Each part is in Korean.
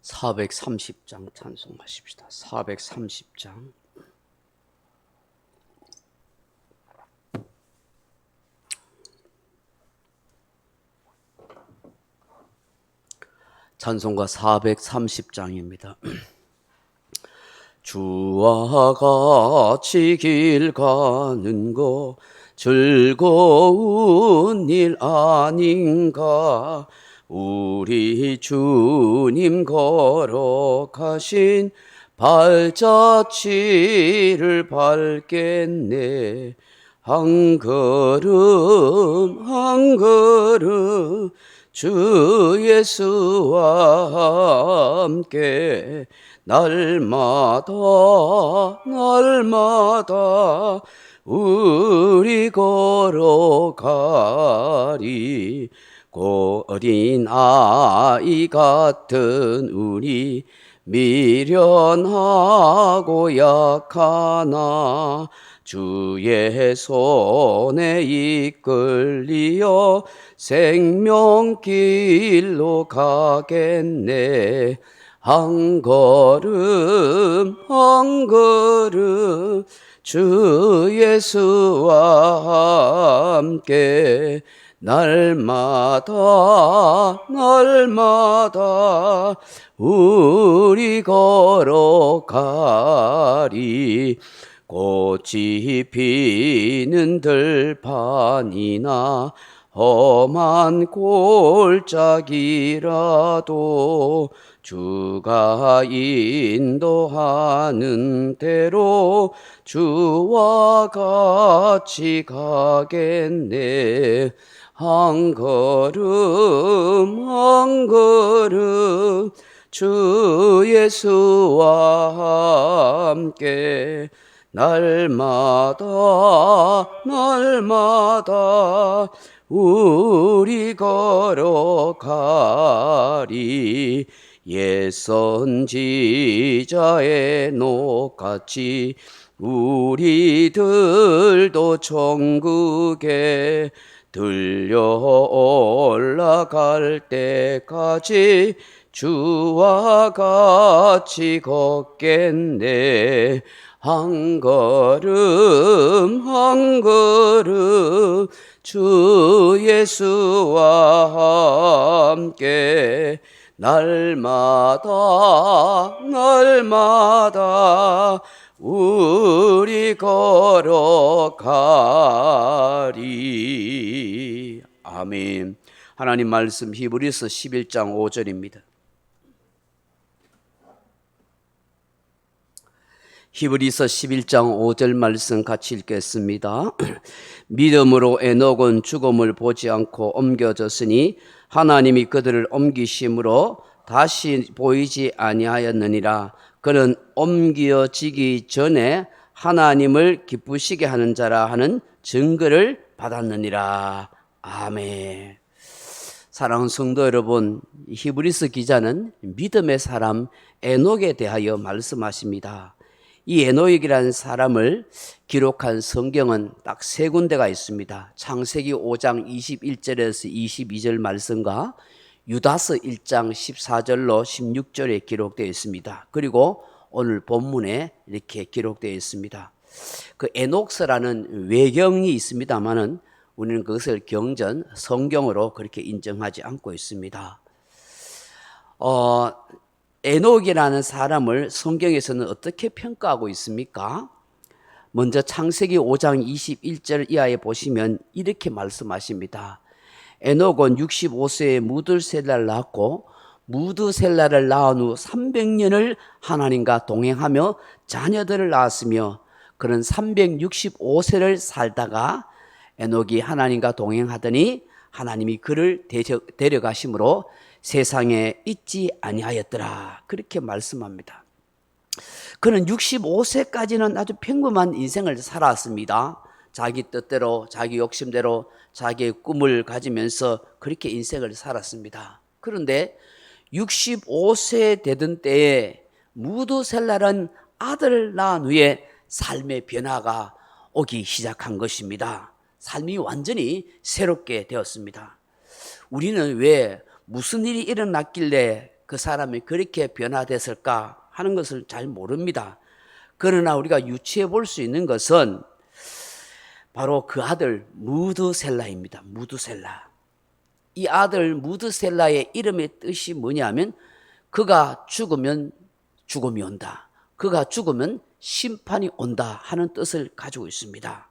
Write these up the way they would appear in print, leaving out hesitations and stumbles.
430장 찬송하십시다. 430장. 찬송가 430장입니다. 주와 같이 길 가는 거 즐거운 일 아닌가. 우리 주님 걸어가신 발자취를 밟겠네. 한 걸음 한 걸음 주 예수와 함께 날마다 날마다 우리 걸어가리. 어린 아이 같은 우리 미련하고 약하나 주의 손에 이끌리어 생명길로 가겠네. 한 걸음 한 걸음 주 예수와 함께 날마다 날마다 우리 걸어가리. 꽃이 피는 들판이나 험한 골짜기라도 주가 인도하는 대로 주와 같이 가겠네. 한 걸음 한 걸음 주 예수와 함께 날마다 날마다 우리 걸어가리. 옛 선지자의 녹같이 우리들도 천국에 들려 올라갈 때까지 주와 같이 걷겠네. 한 걸음 한 걸음 주 예수와 함께 날마다 날마다 우리 걸어가리. 아멘. 하나님 말씀 히브리서 11장 5절입니다. 히브리서 11장 5절 말씀 같이 읽겠습니다. 믿음으로 에녹은 죽음을 보지 않고 옮겨졌으니 하나님이 그들을 옮기심으로 다시 보이지 아니하였느니라. 그는 옮겨지기 전에 하나님을 기쁘시게 하는 자라 하는 증거를 받았느니라. 아멘. 사랑하는 성도 여러분, 히브리서 기자는 믿음의 사람 에녹에 대하여 말씀하십니다. 이 에녹이라는 사람을 기록한 성경은 딱 세 군데가 있습니다. 창세기 5장 21절에서 22절 말씀과 유다서 1장 14절로 16절에 기록되어 있습니다. 그리고 오늘 본문에 이렇게 기록되어 있습니다. 그 에녹서라는 외경이 있습니다만은 우리는 그것을 경전 성경으로 그렇게 인정하지 않고 있습니다. 에녹이라는 사람을 성경에서는 어떻게 평가하고 있습니까? 먼저 창세기 5장 21절 이하에 보시면 이렇게 말씀하십니다. 에녹은 65세에 무드셀라를 낳았고 무드셀라를 낳은 후 300년을 하나님과 동행하며 자녀들을 낳았으며 그는 365세를 살다가 에녹이 하나님과 동행하더니 하나님이 그를 데려가심으로 세상에 있지 아니하였더라. 그렇게 말씀합니다. 그는 65세까지는 아주 평범한 인생을 살았습니다. 자기 뜻대로 자기 욕심대로 자기의 꿈을 가지면서 그렇게 인생을 살았습니다. 그런데 65세 되던 때에 무드셀라는 아들을 낳은 후에 삶의 변화가 오기 시작한 것입니다. 삶이 완전히 새롭게 되었습니다. 우리는 왜 무슨 일이 일어났길래 그 사람이 그렇게 변화됐을까 하는 것을 잘 모릅니다. 그러나 우리가 유추해 볼 수 있는 것은 바로 그 아들 무드셀라입니다. 무드셀라. 이 아들 무드셀라의 이름의 뜻이 뭐냐면 그가 죽으면 죽음이 온다. 그가 죽으면 심판이 온다 하는 뜻을 가지고 있습니다.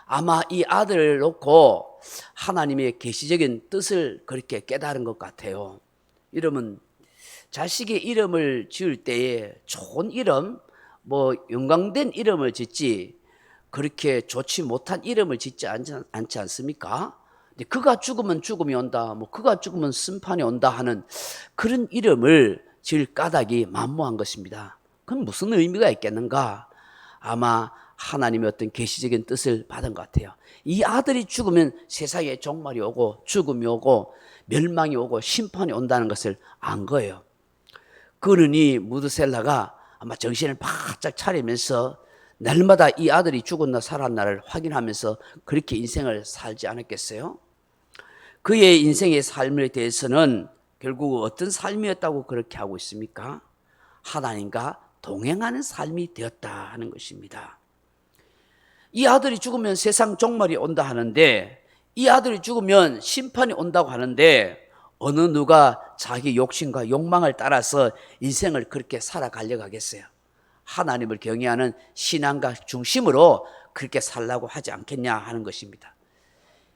아마 이 아들을 놓고 하나님의 계시적인 뜻을 그렇게 깨달은 것 같아요. 이름은 자식의 이름을 지을 때에 좋은 이름, 영광된 이름을 짓지 그렇게 좋지 못한 이름을 짓지 않지 않습니까? 그가 죽으면 죽음이 온다, 그가 죽으면 심판이 온다 하는 그런 이름을 지을 까닭이 만무한 것입니다. 그건 무슨 의미가 있겠는가? 아마 하나님의 어떤 계시적인 뜻을 받은 것 같아요. 이 아들이 죽으면 세상에 종말이 오고 죽음이 오고 멸망이 오고 심판이 온다는 것을 안 거예요. 그러니 무드셀라가 아마 정신을 바짝 차리면서 날마다 이 아들이 죽었나 살았나를 확인하면서 그렇게 인생을 살지 않았겠어요? 그의 인생의 삶에 대해서는 결국 어떤 삶이었다고 그렇게 하고 있습니까? 하나님과 동행하는 삶이 되었다 하는 것입니다. 이 아들이 죽으면 세상 종말이 온다 하는데, 이 아들이 죽으면 심판이 온다고 하는데, 어느 누가 자기 욕심과 욕망을 따라서 인생을 그렇게 살아가려고 하겠어요? 하나님을 경외하는 신앙과 중심으로 그렇게 살라고 하지 않겠냐 하는 것입니다.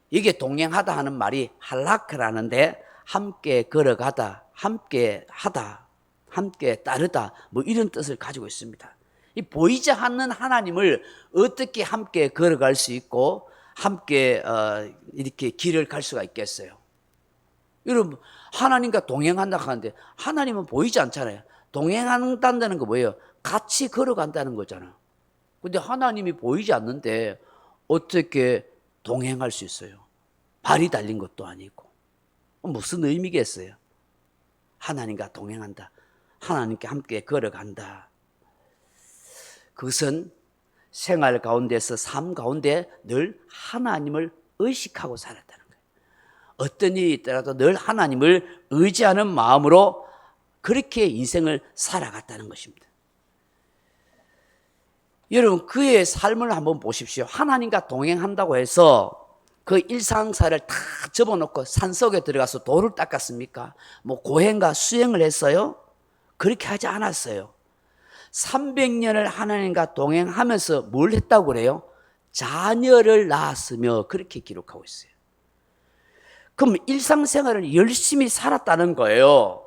이게 동행하다 하는 말이 할라크라는데 함께 걸어가다, 함께 하다, 함께 따르다 이런 뜻을 가지고 있습니다. 이 보이지 않는 하나님을 어떻게 함께 걸어갈 수 있고 함께 이렇게 길을 갈 수가 있겠어요? 여러분, 하나님과 동행한다 하는데 하나님은 보이지 않잖아요. 동행한다는 거 뭐예요? 같이 걸어간다는 거잖아요. 근데 하나님이 보이지 않는데 어떻게 동행할 수 있어요? 발이 달린 것도 아니고. 무슨 의미겠어요? 하나님과 동행한다. 하나님께 함께 걸어간다. 그것은 생활 가운데서 삶 가운데 늘 하나님을 의식하고 살았다는 거예요. 어떤 일이 있더라도 늘 하나님을 의지하는 마음으로 그렇게 인생을 살아갔다는 것입니다. 여러분, 그의 삶을 한번 보십시오. 하나님과 동행한다고 해서 그 일상사를 다 접어놓고 산속에 들어가서 돌을 닦았습니까? 고행과 수행을 했어요? 그렇게 하지 않았어요. 300년을 하나님과 동행하면서 뭘 했다고 그래요? 자녀를 낳았으며 그렇게 기록하고 있어요. 그럼 일상생활을 열심히 살았다는 거예요.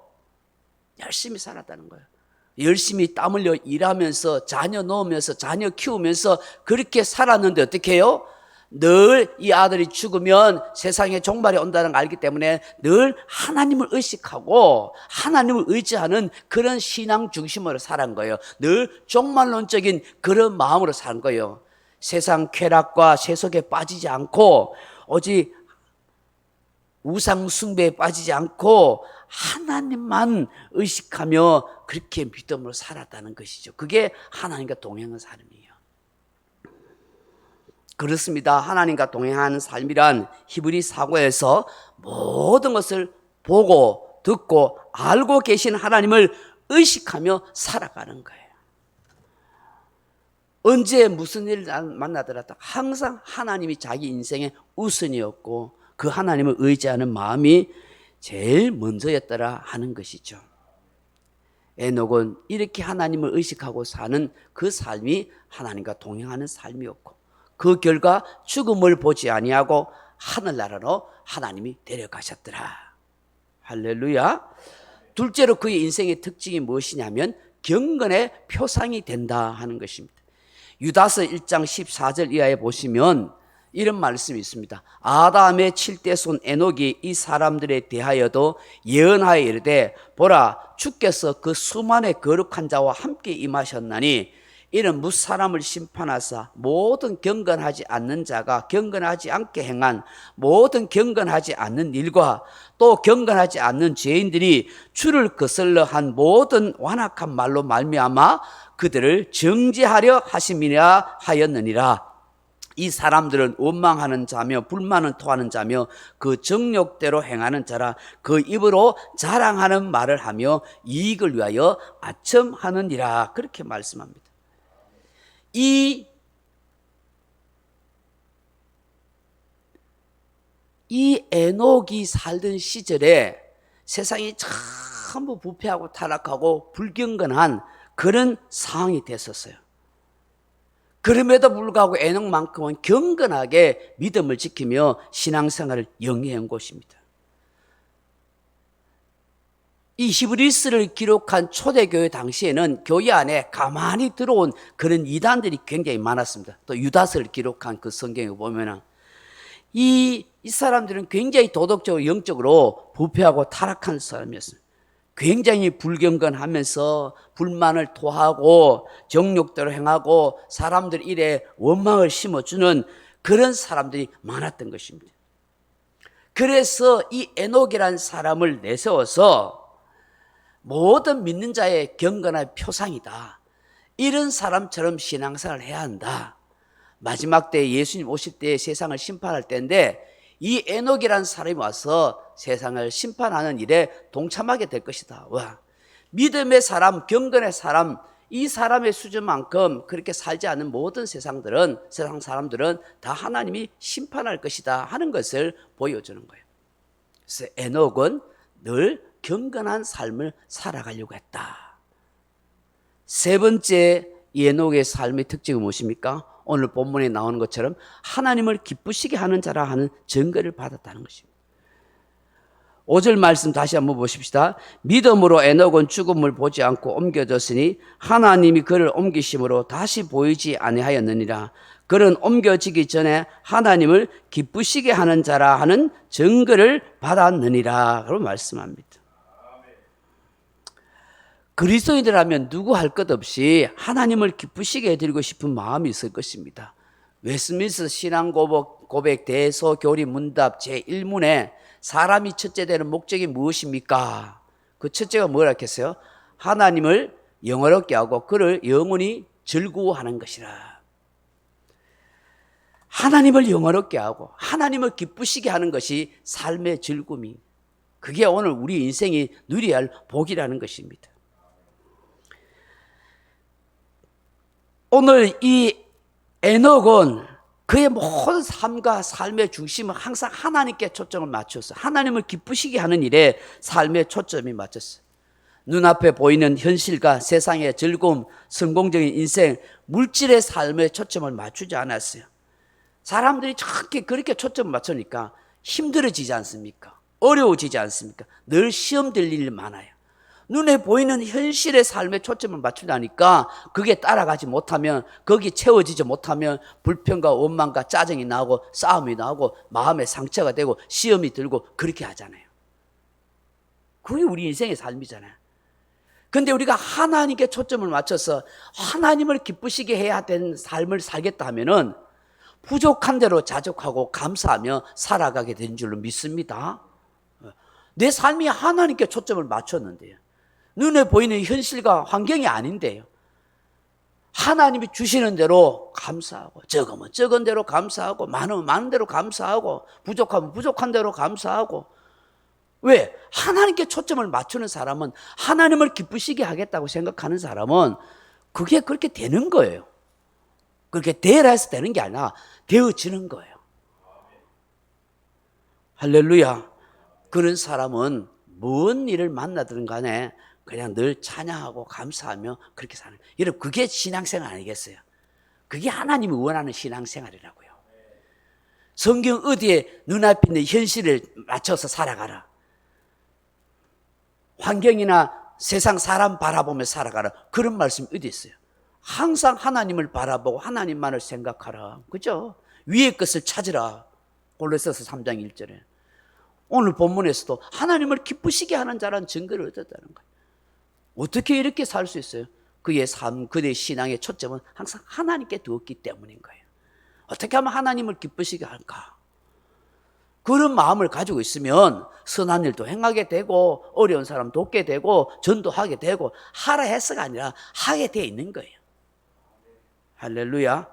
열심히 살았다는 거예요. 열심히 땀 흘려 일하면서 자녀 놓으면서 자녀 키우면서 그렇게 살았는데 어떻게 해요? 늘 이 아들이 죽으면 세상에 종말이 온다는 걸 알기 때문에 늘 하나님을 의식하고 하나님을 의지하는 그런 신앙 중심으로 살은 거예요. 늘 종말론적인 그런 마음으로 산 거예요. 세상 쾌락과 세속에 빠지지 않고 오직 우상 숭배에 빠지지 않고 하나님만 의식하며 그렇게 믿음으로 살았다는 것이죠. 그게 하나님과 동행한 삶이에요. 그렇습니다. 하나님과 동행하는 삶이란 히브리 사고에서 모든 것을 보고 듣고 알고 계신 하나님을 의식하며 살아가는 거예요. 언제 무슨 일을 만나더라도 항상 하나님이 자기 인생의 우선이었고 그 하나님을 의지하는 마음이 제일 먼저였더라 하는 것이죠. 에녹은 이렇게 하나님을 의식하고 사는 그 삶이 하나님과 동행하는 삶이었고 그 결과 죽음을 보지 아니하고 하늘나라로 하나님이 데려가셨더라. 할렐루야. 둘째로 그의 인생의 특징이 무엇이냐면 경건의 표상이 된다 하는 것입니다. 유다서 1장 14절 이하에 보시면 이런 말씀이 있습니다. 아담의 7대 손 에녹이 이 사람들에 대하여도 예언하여 이르되 보라 주께서 그 수만의 거룩한 자와 함께 임하셨나니 이는 무사람을 심판하사 모든 경건하지 않는 자가 경건하지 않게 행한 모든 경건하지 않는 일과 또 경건하지 않는 죄인들이 주를 거슬러 한 모든 완악한 말로 말미암아 그들을 정죄하려 하심이라 하였느니라. 이 사람들은 원망하는 자며 불만을 토하는 자며 그 정욕대로 행하는 자라. 그 입으로 자랑하는 말을 하며 이익을 위하여 아첨하느니라. 그렇게 말씀합니다. 이 에녹이 살던 시절에 세상이 전부 부패하고 타락하고 불경건한 그런 상황이 됐었어요. 그럼에도 불구하고 에녹만큼은 경건하게 믿음을 지키며 신앙생활을 영위한 곳입니다. 이 히브리스를 기록한 초대교회 당시에는 교회 안에 가만히 들어온 그런 이단들이 굉장히 많았습니다. 또 유다서를 기록한 그 성경에 보면은 이 사람들은 굉장히 도덕적으로 영적으로 부패하고 타락한 사람이었습니다. 굉장히 불경건하면서 불만을 토하고 정욕대로 행하고 사람들 일에 원망을 심어주는 그런 사람들이 많았던 것입니다. 그래서 이 에녹이라는 사람을 내세워서 모든 믿는 자의 경건한 표상이다. 이런 사람처럼 신앙생활을 해야 한다. 마지막 때 예수님 오실 때 세상을 심판할 때인데 이 에녹이라는 사람이 와서 세상을 심판하는 일에 동참하게 될 것이다. 와, 믿음의 사람, 경건의 사람, 이 사람의 수준만큼 그렇게 살지 않는 모든 세상 사람들은 다 하나님이 심판할 것이다 하는 것을 보여주는 거예요. 그래서 에녹은 늘 경건한 삶을 살아가려고 했다. 세 번째 이 에녹의 삶의 특징은 무엇입니까? 오늘 본문에 나오는 것처럼 하나님을 기쁘시게 하는 자라 하는 증거를 받았다는 것입니다. 5절 말씀 다시 한번 보십시다. 믿음으로 에녹은 죽음을 보지 않고 옮겨졌으니 하나님이 그를 옮기심으로 다시 보이지 아니하였느니라. 그는 옮겨지기 전에 하나님을 기쁘시게 하는 자라 하는 증거를 받았느니라. 그런 말씀합니다. 그리스도인이라면 누구 할 것 없이 하나님을 기쁘시게 해드리고 싶은 마음이 있을 것입니다. 웨스트민스터 신앙 고백 대서 교리 문답 제1문에 사람이 첫째 되는 목적이 무엇입니까? 그 첫째가 뭐라 했겠어요? 하나님을 영화롭게 하고 그를 영원히 즐거워하는 것이라. 하나님을 영화롭게 하고 하나님을 기쁘시게 하는 것이 삶의 즐거움이, 그게 오늘 우리 인생이 누려야 할 복이라는 것입니다. 오늘 이 에녹은 그의 모든 삶과 삶의 중심을 항상 하나님께 초점을 맞췄어요. 하나님을 기쁘시게 하는 일에 삶의 초점이 맞췄어요. 눈앞에 보이는 현실과 세상의 즐거움, 성공적인 인생, 물질의 삶에 초점을 맞추지 않았어요. 사람들이 그렇게 초점을 맞추니까 힘들어지지 않습니까? 어려워지지 않습니까? 늘 시험 될 일이 많아요. 눈에 보이는 현실의 삶에 초점을 맞추다니까 그게 따라가지 못하면, 거기 채워지지 못하면 불평과 원망과 짜증이 나고 싸움이 나고 마음에 상처가 되고 시험이 들고 그렇게 하잖아요. 그게 우리 인생의 삶이잖아요. 근데 우리가 하나님께 초점을 맞춰서 하나님을 기쁘시게 해야 되는 삶을 살겠다 하면은 부족한 대로 자족하고 감사하며 살아가게 된 줄로 믿습니다. 내 삶이 하나님께 초점을 맞췄는데요. 눈에 보이는 현실과 환경이 아닌데요. 하나님이 주시는 대로 감사하고, 적으면 적은 대로 감사하고, 많으면 많은 대로 감사하고, 부족하면 부족한 대로 감사하고. 왜? 하나님께 초점을 맞추는 사람은, 하나님을 기쁘시게 하겠다고 생각하는 사람은 그게 그렇게 되는 거예요. 그렇게 되라 해서 되는 게 아니라 되어지는 거예요. 할렐루야. 그런 사람은 뭔 일을 만나든 간에 그냥 늘 찬양하고 감사하며 그렇게 사는 거예요. 여러분, 그게 신앙생활 아니겠어요? 그게 하나님이 원하는 신앙생활이라고요. 성경 어디에 눈앞에 있는 현실을 맞춰서 살아가라, 환경이나 세상 사람 바라보며 살아가라, 그런 말씀이 어디 있어요? 항상 하나님을 바라보고 하나님만을 생각하라. 그죠? 위의 것을 찾으라. 골로새서 3장 1절에. 오늘 본문에서도 하나님을 기쁘시게 하는 자라는 증거를 얻었다는 거예요. 어떻게 이렇게 살 수 있어요? 그의 삶, 그의 신앙의 초점은 항상 하나님께 두었기 때문인 거예요. 어떻게 하면 하나님을 기쁘시게 할까? 그런 마음을 가지고 있으면 선한 일도 행하게 되고 어려운 사람 돕게 되고 전도하게 되고, 하라 해서가 아니라 하게 돼 있는 거예요. 할렐루야.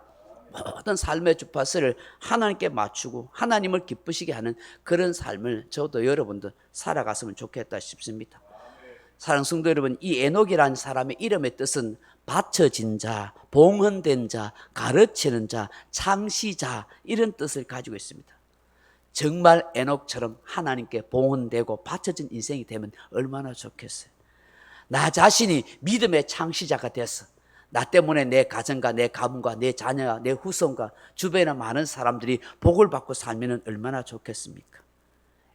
모든 삶의 주파수를 하나님께 맞추고 하나님을 기쁘시게 하는 그런 삶을 저도 여러분도 살아갔으면 좋겠다 싶습니다. 사랑하는 성도 여러분, 이 에녹이라는 사람의 이름의 뜻은 바쳐진 자, 봉헌된 자, 가르치는 자, 창시자, 이런 뜻을 가지고 있습니다. 정말 에녹처럼 하나님께 봉헌되고 바쳐진 인생이 되면 얼마나 좋겠어요. 나 자신이 믿음의 창시자가 됐어. 나 때문에 내 가정과 내 가문과 내 자녀와 내 후손과 주변의 많은 사람들이 복을 받고 살면 얼마나 좋겠습니까?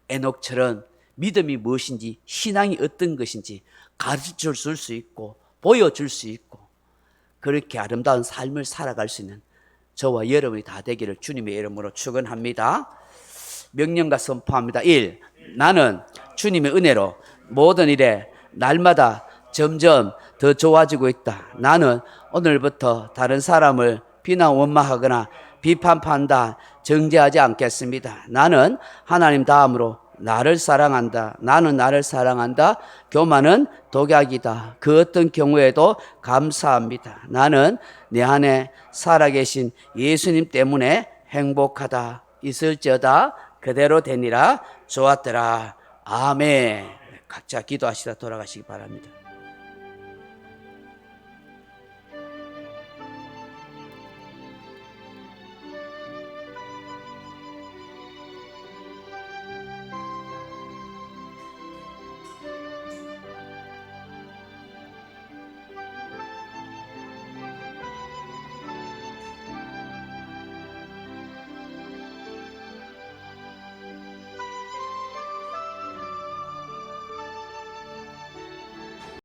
에녹처럼 믿음이 무엇인지, 신앙이 어떤 것인지 가르쳐 줄 수 있고 보여줄 수 있고 그렇게 아름다운 삶을 살아갈 수 있는 저와 여러분이 다 되기를 주님의 이름으로 축원합니다. 명령과 선포합니다. 1. 나는 주님의 은혜로 모든 일에 날마다 점점 더 좋아지고 있다. 나는 오늘부터 다른 사람을 비난 원망하거나 비판 판단 정죄하지 않겠습니다. 나는 하나님 다음으로 나를 사랑한다. 나는 나를 사랑한다. 교만은 독약이다. 그 어떤 경우에도 감사합니다. 나는 내 안에 살아계신 예수님 때문에 행복하다. 있을지어다 그대로 되니라. 좋았더라. 아멘. 각자 기도하시다 돌아가시기 바랍니다.